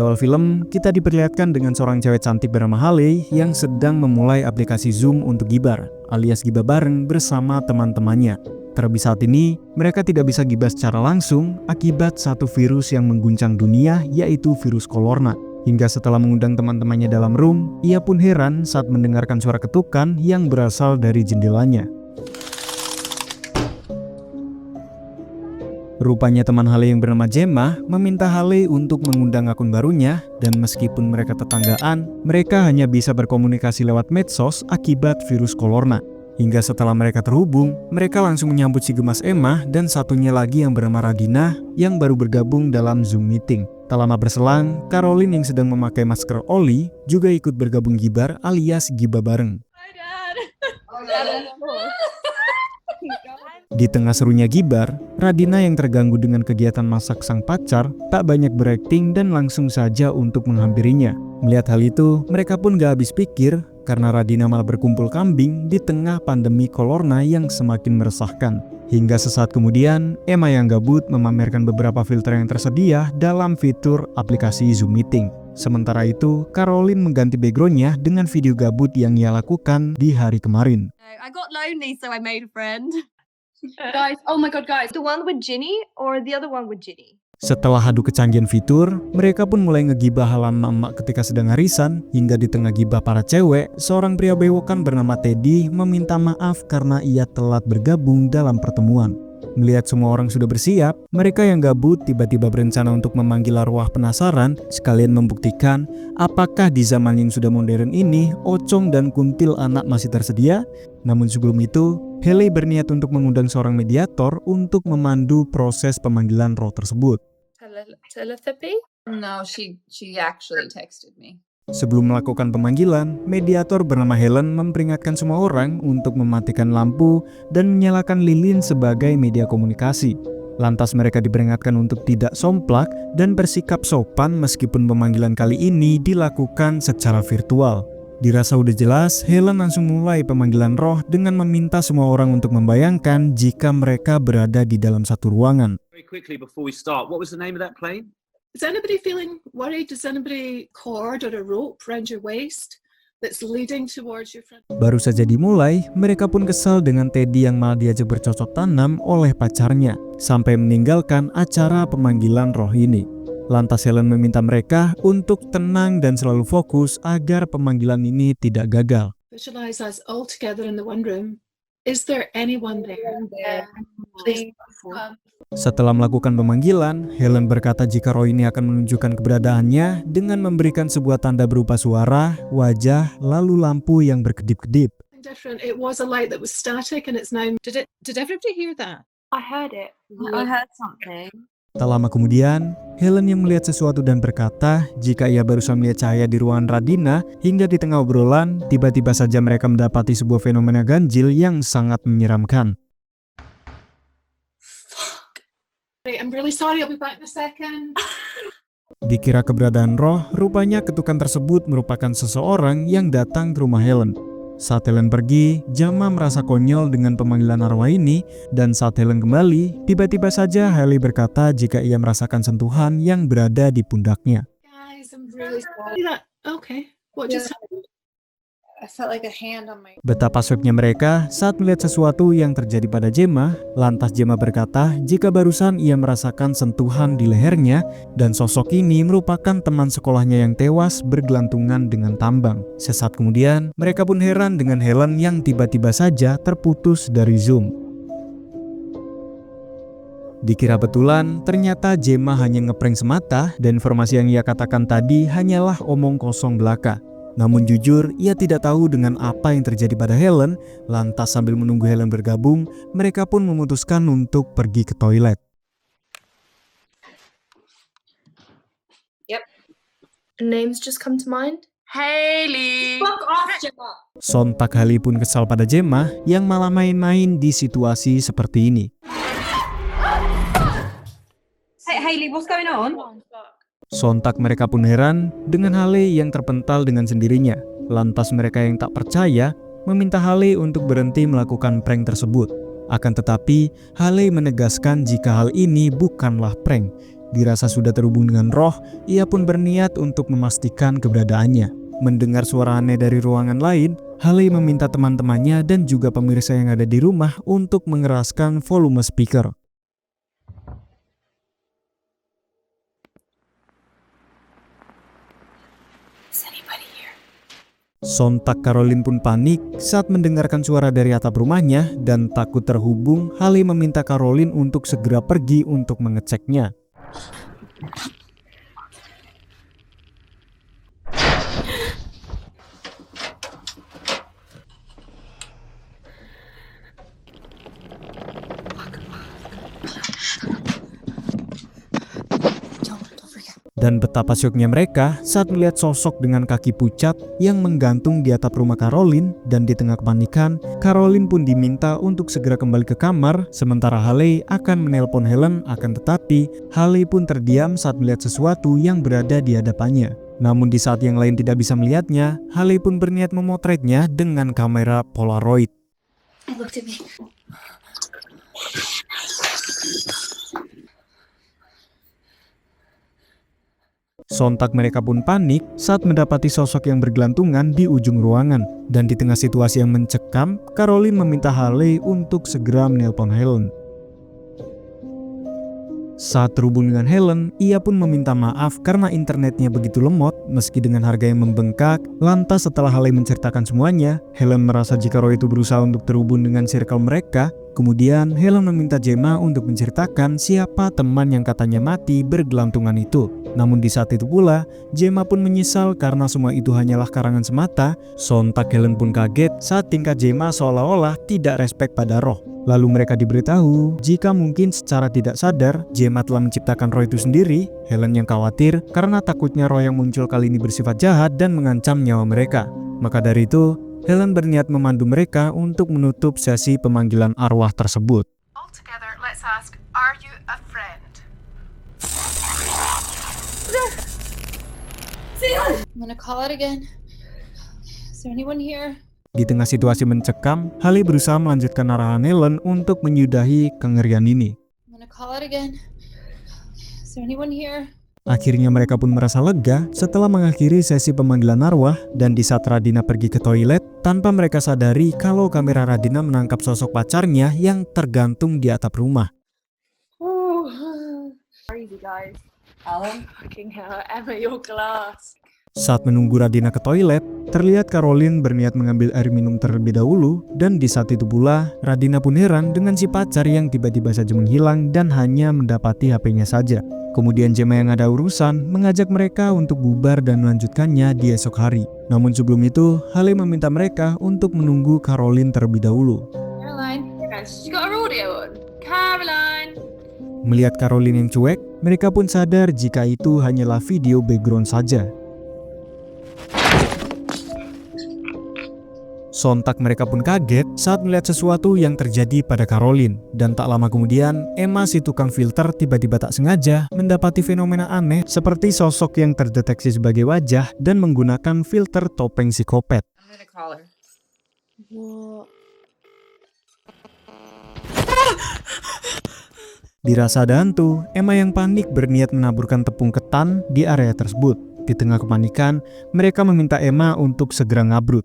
awal film, kita diperlihatkan dengan seorang cewek cantik bernama Haley yang sedang memulai aplikasi Zoom untuk gibar, alias gibah bareng bersama teman-temannya. Terlebih saat ini, mereka tidak bisa gibah secara langsung akibat satu virus yang mengguncang dunia, yaitu virus Colorna. Hingga setelah mengundang teman-temannya dalam room, ia pun heran saat mendengarkan suara ketukan yang berasal dari jendelanya. Rupanya teman Haley yang bernama Gemma meminta Haley untuk mengundang akun barunya, dan meskipun mereka tetanggaan, mereka hanya bisa berkomunikasi lewat medsos akibat virus Colorna. Hingga setelah mereka terhubung, mereka langsung menyambut si gemas Emma dan satunya lagi yang bernama Radina yang baru bergabung dalam Zoom meeting. Tak lama berselang, Caroline yang sedang memakai masker Oli juga ikut bergabung gibar alias gibah bareng. Hi, Dad. Oh, Dad. Di tengah serunya gibar, Radina yang terganggu dengan kegiatan masak sang pacar tak banyak berakting dan langsung saja untuk menghampirinya. Melihat hal itu, mereka pun gak habis pikir karena Radina malah berkumpul kambing di tengah pandemi Colorna yang semakin meresahkan. Hingga sesaat kemudian, Emma yang gabut memamerkan beberapa filter yang tersedia dalam fitur aplikasi Zoom Meeting. Sementara itu, Caroline mengganti backgroundnya dengan video gabut yang ia lakukan di hari kemarin. I got lonely, so I made a friend. Guys, oh my god guys. The one with Ginny or the other one with Ginny? Setelah adu kecanggihan fitur, mereka pun mulai ngegibah halaman emak ketika sedang arisan. Hingga di tengah gibah para cewek, seorang pria bewokan bernama Teddy meminta maaf karena ia telat bergabung dalam pertemuan. Melihat semua orang sudah bersiap, mereka yang gabut tiba-tiba berencana untuk memanggil arwah penasaran, sekalian membuktikan apakah di zaman yang sudah modern ini, ocong dan kuntil anak masih tersedia. Namun sebelum itu, Haley berniat untuk mengundang seorang mediator untuk memandu proses pemanggilan roh tersebut. Telepathy? No, she actually texted me. Sebelum melakukan pemanggilan, mediator bernama Helen memperingatkan semua orang untuk mematikan lampu dan menyalakan lilin sebagai media komunikasi. Lantas mereka diperingatkan untuk tidak somplak dan bersikap sopan meskipun pemanggilan kali ini dilakukan secara virtual. Dirasa udah jelas, Helen langsung mulai pemanggilan roh dengan meminta semua orang untuk membayangkan jika mereka berada di dalam satu ruangan. Very quickly before we start, what was the name of that plane? Is anybody feeling worried? Does anybody cord or a rope around your waist that's leading towards your front? Baru saja dimulai, mereka pun kesal dengan Teddy yang malah diajak bercocok tanam oleh pacarnya, sampai meninggalkan acara pemanggilan roh ini. Lantas Helen meminta mereka untuk tenang dan selalu fokus agar pemanggilan ini tidak gagal. Visualize us all together in the one room. Is there anyone there? Please come. Setelah melakukan pemanggilan, Helen berkata jika roh ini akan menunjukkan keberadaannya dengan memberikan sebuah tanda berupa suara, wajah, lalu lampu yang berkedip-kedip. Different. It was a light that was static and it's now. Did everybody hear that? I heard it. I heard something. Tak lama kemudian, Helen yang melihat sesuatu dan berkata jika ia barusan melihat cahaya di ruangan Radina, hingga di tengah obrolan, tiba-tiba saja mereka mendapati sebuah fenomena ganjil yang sangat menyeramkan. I'm really sorry. I'll be back in a second. Dikira keberadaan roh, rupanya ketukan tersebut merupakan seseorang yang datang ke rumah Helen. Saat Helen pergi, Gemma merasa konyol dengan pemanggilan arwah ini, dan saat Helen kembali, tiba-tiba saja Haley berkata jika ia merasakan sentuhan yang berada di pundaknya. Guys, I'm really sorry. Okay. What just happened? I felt like a hand on my... Betapa shocknya mereka saat melihat sesuatu yang terjadi pada Gemma. Lantas Gemma berkata jika barusan ia merasakan sentuhan di lehernya, dan sosok ini merupakan teman sekolahnya yang tewas bergelantungan dengan tambang. Sesaat kemudian, mereka pun heran dengan Helen yang tiba-tiba saja terputus dari Zoom. Dikira betulan, ternyata Gemma hanya ngeprank semata dan informasi yang ia katakan tadi hanyalah omong kosong belaka. Namun jujur, ia tidak tahu dengan apa yang terjadi pada Helen. Lantas sambil menunggu Helen bergabung, mereka pun memutuskan untuk pergi ke toilet. Yep. Names just come to mind. Haley! Fuck off, Gemma. Sontak Haley pun kesal pada Gemma yang malah main-main di situasi seperti ini. Hey, Haley, what's going on? Sontak mereka pun heran dengan Haley yang terpental dengan sendirinya. Lantas mereka yang tak percaya meminta Haley untuk berhenti melakukan prank tersebut. Akan tetapi, Haley menegaskan jika hal ini bukanlah prank. Dirasa sudah terhubung dengan roh, ia pun berniat untuk memastikan keberadaannya. Mendengar suara aneh dari ruangan lain, Haley meminta teman-temannya dan juga pemirsa yang ada di rumah untuk mengeraskan volume speaker. Sontak Caroline pun panik saat mendengarkan suara dari atap rumahnya dan takut terhubung, Haley meminta Caroline untuk segera pergi untuk mengeceknya. Dan betapa syoknya mereka saat melihat sosok dengan kaki pucat yang menggantung di atap rumah Caroline, dan di tengah kepanikan, Caroline pun diminta untuk segera kembali ke kamar, sementara Haley akan menelpon Helen, akan tetapi Haley pun terdiam saat melihat sesuatu yang berada di hadapannya. Namun di saat yang lain tidak bisa melihatnya, Haley pun berniat memotretnya dengan kamera Polaroid. Sontak mereka pun panik saat mendapati sosok yang bergelantungan di ujung ruangan. Dan di tengah situasi yang mencekam, Caroline meminta Haley untuk segera menelpon Helen. Saat terhubung dengan Helen, ia pun meminta maaf karena internetnya begitu lemot meski dengan harga yang membengkak. Lantas setelah Haley menceritakan semuanya, Helen merasa jika Roy itu berusaha untuk terhubung dengan circle mereka. Kemudian Helen meminta Gemma untuk menceritakan siapa teman yang katanya mati bergelantungan itu. Namun di saat itu pula, Gemma pun menyesal karena semua itu hanyalah karangan semata. Sontak Helen pun kaget saat tingkah Gemma seolah-olah tidak respek pada roh. Lalu mereka diberitahu jika mungkin secara tidak sadar Gemma telah menciptakan roh itu sendiri. Helen yang khawatir karena takutnya roh yang muncul kali ini bersifat jahat dan mengancam nyawa mereka. Maka dari itu, Helen berniat memandu mereka untuk menutup sesi pemanggilan arwah tersebut. All together, let's ask, are you a friend? I'm gonna call it again. Is there anyone here? Di tengah situasi mencekam, Haley berusaha melanjutkan arahan Helen untuk menyudahi kengerian ini. I'm gonna call it again. Is there anyone here? Akhirnya mereka pun merasa lega setelah mengakhiri sesi pemanggilan arwah, dan di saat Radina pergi ke toilet, tanpa mereka sadari kalau kamera Radina menangkap sosok pacarnya yang tergantung di atap rumah. Crazy guys. Alan? Fucking hell, Emma, your glass. Saat menunggu Radina ke toilet, terlihat Caroline berniat mengambil air minum terlebih dahulu, dan di saat itu pula Radina pun heran dengan si pacar yang tiba-tiba saja menghilang dan hanya mendapati HP-nya saja. Kemudian Gemma yang ada urusan mengajak mereka untuk bubar dan melanjutkannya di esok hari. Namun sebelum itu, Haley meminta mereka untuk menunggu Caroline terlebih dahulu. Caroline, she got her audio on. Caroline. Melihat Caroline yang cuek, mereka pun sadar jika itu hanyalah video background saja. Sontak mereka pun kaget saat melihat sesuatu yang terjadi pada Caroline. Dan tak lama kemudian, Emma si tukang filter tiba-tiba tak sengaja mendapati fenomena aneh seperti sosok yang terdeteksi sebagai wajah dan menggunakan filter topeng psikopat. I'm gonna call her. Dirasa ada hantu, Emma yang panik berniat menaburkan tepung ketan di area tersebut. Di tengah kepanikan, mereka meminta Emma untuk segera ngabrut.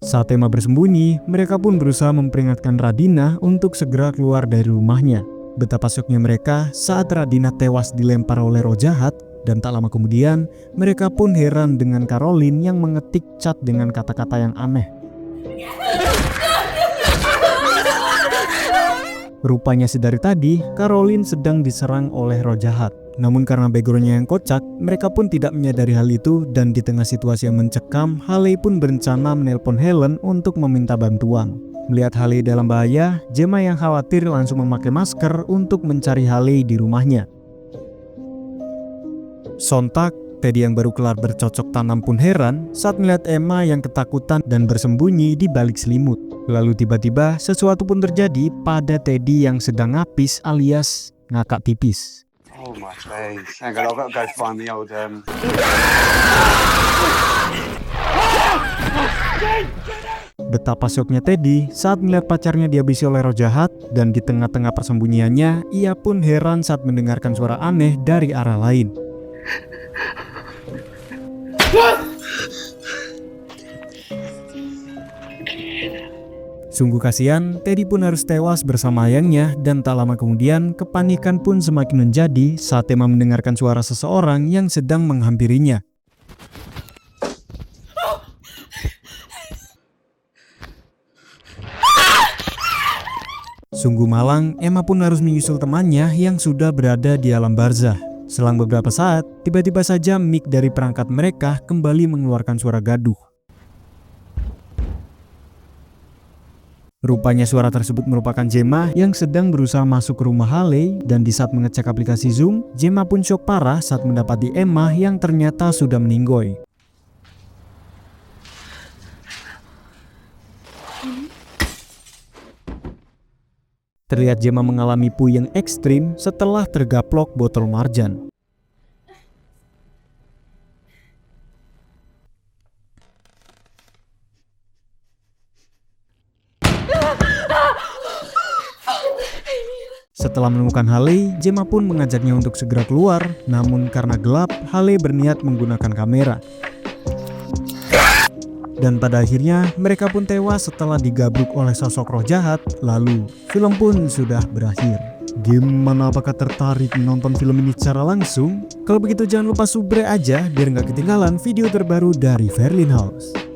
Saat Emma bersembunyi, mereka pun berusaha memperingatkan Radina untuk segera keluar dari rumahnya. Betapa syoknya mereka saat Radina tewas dilempar oleh roh jahat, dan tak lama kemudian mereka pun heran dengan Caroline yang mengetik chat dengan kata-kata yang aneh. Rupanya sedari tadi, Caroline sedang diserang oleh roh jahat. Namun karena backgroundnya yang kocak, mereka pun tidak menyadari hal itu, dan di tengah situasi yang mencekam, Haley pun berencana menelpon Helen untuk meminta bantuan. Melihat Haley dalam bahaya, Gemma yang khawatir langsung memakai masker untuk mencari Haley di rumahnya. Sontak, Teddy yang baru kelar bercocok tanam pun heran saat melihat Emma yang ketakutan dan bersembunyi di balik selimut. Lalu tiba-tiba sesuatu pun terjadi pada Teddy yang sedang ngapis alias ngakak pipis. Oh my days. Hang on, I've got to go find the old Betapa syoknya Teddy saat melihat pacarnya dihabisi oleh roh jahat, dan di tengah-tengah persembunyiannya, ia pun heran saat mendengarkan suara aneh dari arah lain. Sungguh kasihan, Teddy pun harus tewas bersama ayahnya, dan tak lama kemudian kepanikan pun semakin menjadi saat Emma mendengarkan suara seseorang yang sedang menghampirinya. Sungguh malang, Emma pun harus menyusul temannya yang sudah berada di alam barzah. Selang beberapa saat, tiba-tiba saja mic dari perangkat mereka kembali mengeluarkan suara gaduh. Rupanya suara tersebut merupakan Gemma yang sedang berusaha masuk ke rumah Haley, dan di saat mengecek aplikasi Zoom, Gemma pun syok parah saat mendapati Emma yang ternyata sudah meninggoy. Terlihat Gemma mengalami puyeng ekstrim setelah tergaplok botol marjan. Setelah menemukan Haley, Gemma pun mengajaknya untuk segera keluar, namun karena gelap, Haley berniat menggunakan kamera. Dan pada akhirnya, mereka pun tewas setelah digabruk oleh sosok roh jahat, lalu film pun sudah berakhir. Gimana, apakah tertarik menonton film ini secara langsung? Kalau begitu jangan lupa subscribe aja biar nggak ketinggalan video terbaru dari Verlin House.